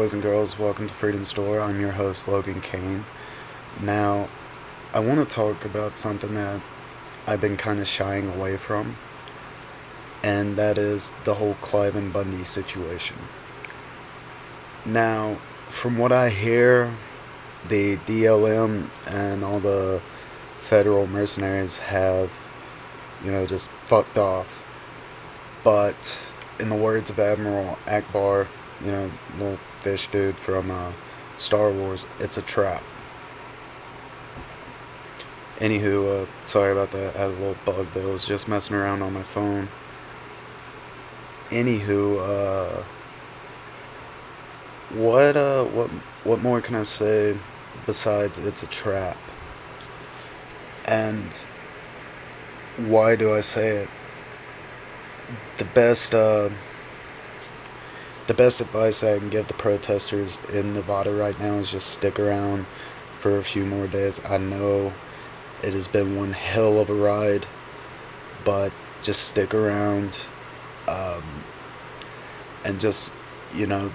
Boys and girls, welcome to Freedom Store. I'm your host, Logan Kane. Now, I want to talk about something that I've been kind of shying away from, and that is the whole Clive and Bundy situation. Now, from what I hear, the DLM and all the federal mercenaries have, just fucked off. But, in the words of Admiral Akbar, little fish dude from Star Wars, it's a trap. Anywho, sorry about that. I had a little bug that was just messing around on my phone. Anywho, what more can I say besides it's a trap? And why do I say it? The best, uh, the best advice I can give the protesters in Nevada right now is just stick around for a few more days. I know it has been one hell of a ride, but just stick around, um, and just, you know,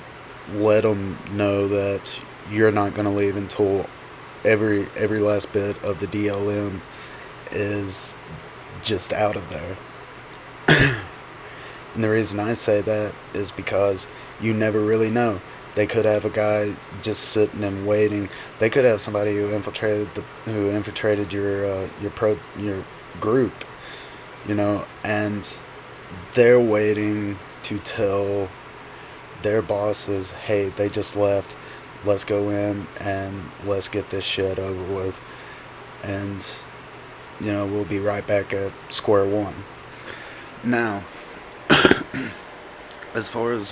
let them know that you're not going to leave until every last bit of the DLM is just out of there. And the reason I say that is because you never really know. They could have a guy just sitting and waiting. They could have somebody who infiltrated your group, and they're waiting to tell their bosses, "Hey, they just left. Let's go in and let's get this shit over with." And we'll be right back at square one. Now, as far as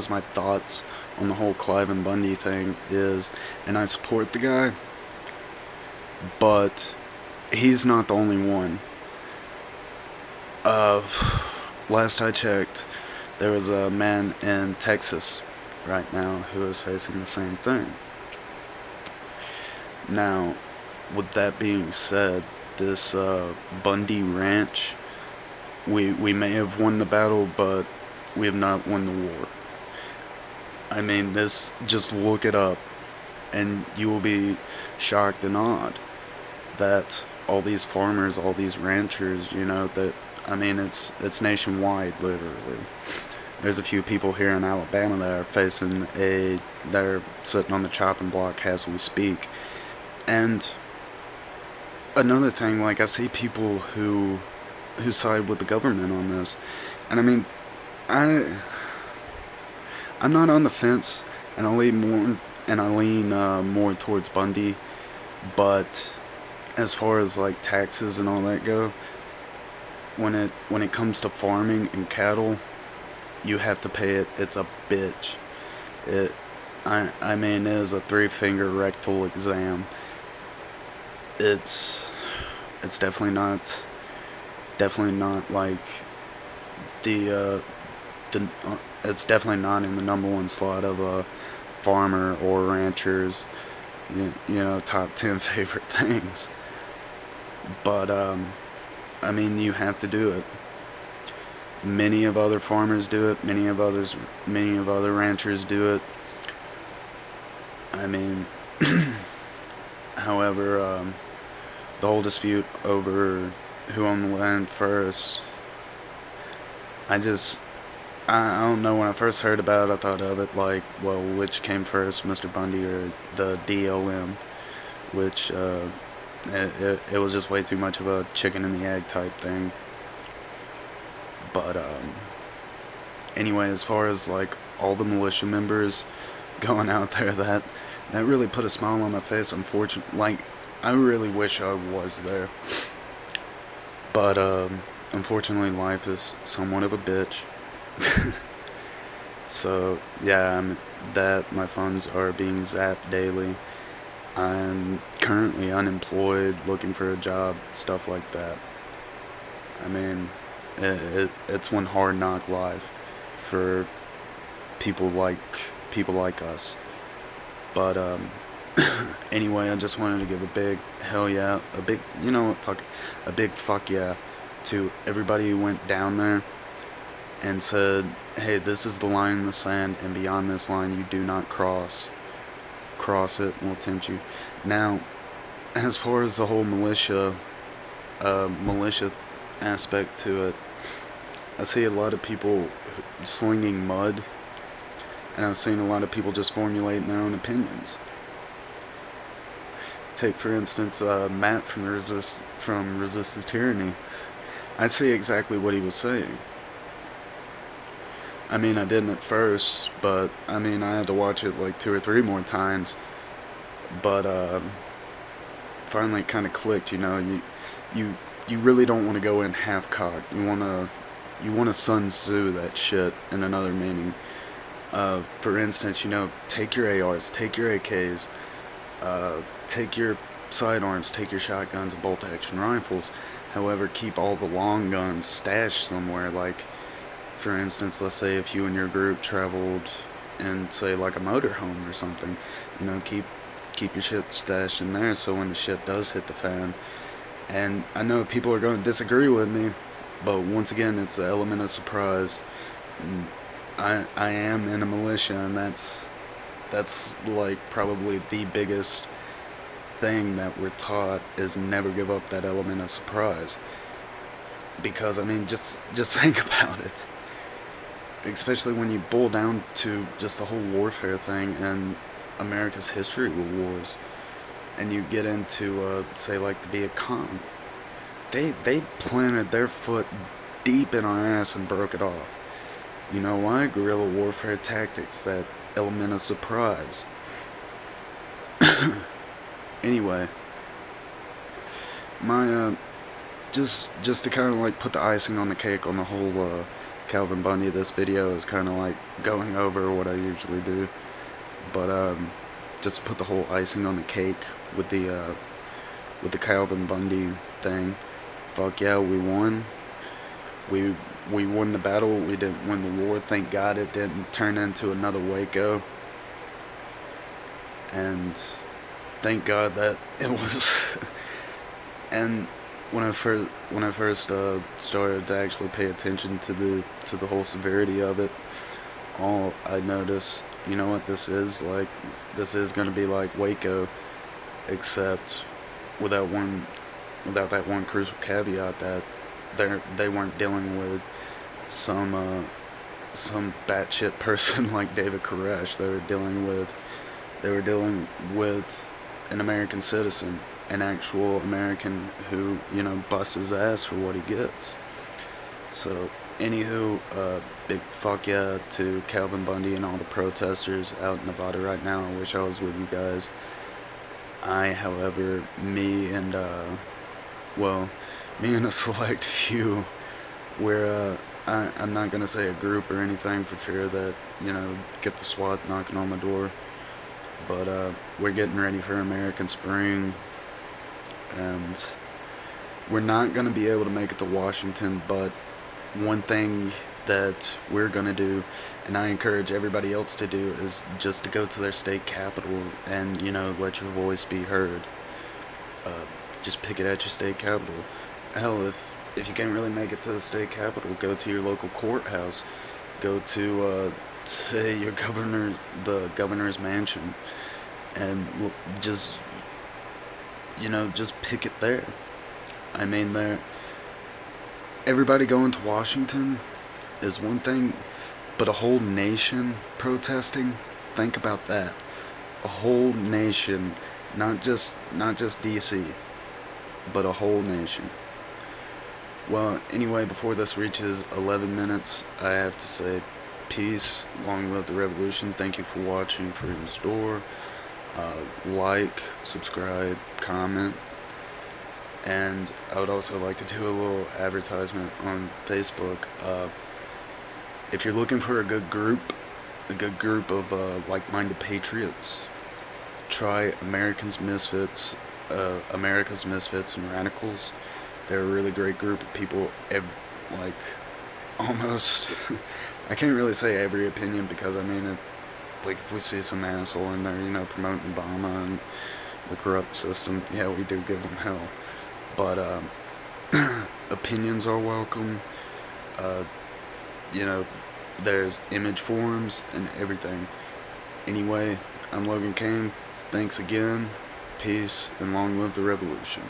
my thoughts on the whole Clive and Bundy thing is, and I support the guy, but he's not the only one. Uh, Last I checked, there was a man in Texas right now who is facing the same thing. Now, with that being said, this Bundy Ranch, we may have won the battle, but we have not won the war. I mean, just look it up, and you will be shocked and awed that all these farmers, all these ranchers, it's nationwide, literally. There's a few people here in Alabama that are sitting on the chopping block as we speak. And another thing, like, I see people who side with the government on this, and I mean, I'm not on the fence, and I lean more towards Bundy, but as far as like taxes and all that go, when it comes to farming and cattle, you have to pay it. It's a bitch. It is a three-finger rectal exam. It's definitely not like it's definitely not in the number one slot of a farmer or ranchers, top 10 favorite things. But you have to do it. Many of other farmers do it. Many of other ranchers do it. I mean, however, the whole dispute over who owned the land first, I don't know. When I first heard about it, I thought of it like, well, which came first, Mr. Bundy or the DLM? Which, it was just way too much of a chicken and the egg type thing. But, anyway, as far as, like, all the militia members going out there, that really put a smile on my face, unfortunately. Like, I really wish I was there. But, unfortunately, life is somewhat of a bitch. So yeah, my funds are being zapped daily. I'm currently unemployed, looking for a job, stuff like that. I mean, it's one hard knock life for people like us. But anyway, I just wanted to give a big hell yeah, a big fuck yeah to everybody who went down there. and said, hey, this is the line in the sand, and beyond this line you do not cross it, we'll tempt you. Now, as far as the whole militia aspect to it, I see a lot of people slinging mud, and I've seen a lot of people just formulating their own opinions. Take for instance Matt from Resist the Tyranny. I see exactly what he was saying. I mean, I didn't at first, but I mean, I had to watch it like 2 or 3 more times. But finally, it kind of clicked. You you really don't want to go in half cocked. You want to Sun Tzu that shit in another meaning. For instance, take your ARs, take your AKs, take your sidearms, take your shotguns and bolt action rifles. However, keep all the long guns stashed somewhere. Like, for instance, let's say if you and your group traveled in, say, like a motorhome or something, keep your shit stashed in there so when the shit does hit the fan. And I know people are going to disagree with me, but once again, it's the element of surprise. I am in a militia, and that's like probably the biggest thing that we're taught is never give up that element of surprise. Because I mean, just think about it. Especially when you boil down to just the whole warfare thing and America's history with wars, and you get into say like the Viet Cong. They planted their foot deep in our ass and broke it off. You know why? Guerrilla warfare tactics, that element of surprise. Anyway, my just to kind of like put the icing on the cake on the whole Calvin Bundy, this video is kind of like going over what I usually do, but just to put the whole icing on the cake with the Calvin Bundy thing. Fuck yeah, we won. We won the battle. We didn't win the war. Thank God it didn't turn into another Waco. And thank God that it was. And when I first started to actually pay attention to the whole severity of it, all I noticed, you know what this is like? This is gonna be like Waco, except without that one crucial caveat that they weren't dealing with some batshit person like David Koresh. They were dealing with an American citizen, an actual American who, busts his ass for what he gets. So, anywho, big fuck yeah to Calvin Bundy and all the protesters out in Nevada right now. I wish I was with you guys. However, me and a select few, I'm not gonna say a group or anything for fear that, get the SWAT knocking on my door. But we're getting ready for American Spring, and we're not gonna be able to make it to Washington, but one thing that we're gonna do, and I encourage everybody else to do, is just to go to their state capital and, let your voice be heard. Just pick it at your state capital. Hell, if you can't really make it to the state capital, go to your local courthouse. Go to, say, the governor's mansion, and just pick it there. I mean, everybody going to Washington is one thing, but a whole nation protesting, think about that. A whole nation, not just DC, but a whole nation. Well, anyway, before this reaches 11 minutes, I have to say peace, long live the revolution. Thank you for watching Freedom's Door. Like, subscribe, comment, and I would also like to do a little advertisement on Facebook. If you're looking for a good group of like-minded patriots, try America's Misfits and Radicals. They're a really great group of people, like, almost, I can't really say every opinion, because, I mean, like, if we see some asshole in there, promoting Obama and the corrupt system, yeah, we do give them hell. But, opinions are welcome. you know, there's image forms and everything. Anyway, I'm Logan Kane. Thanks again. Peace and long live the revolution.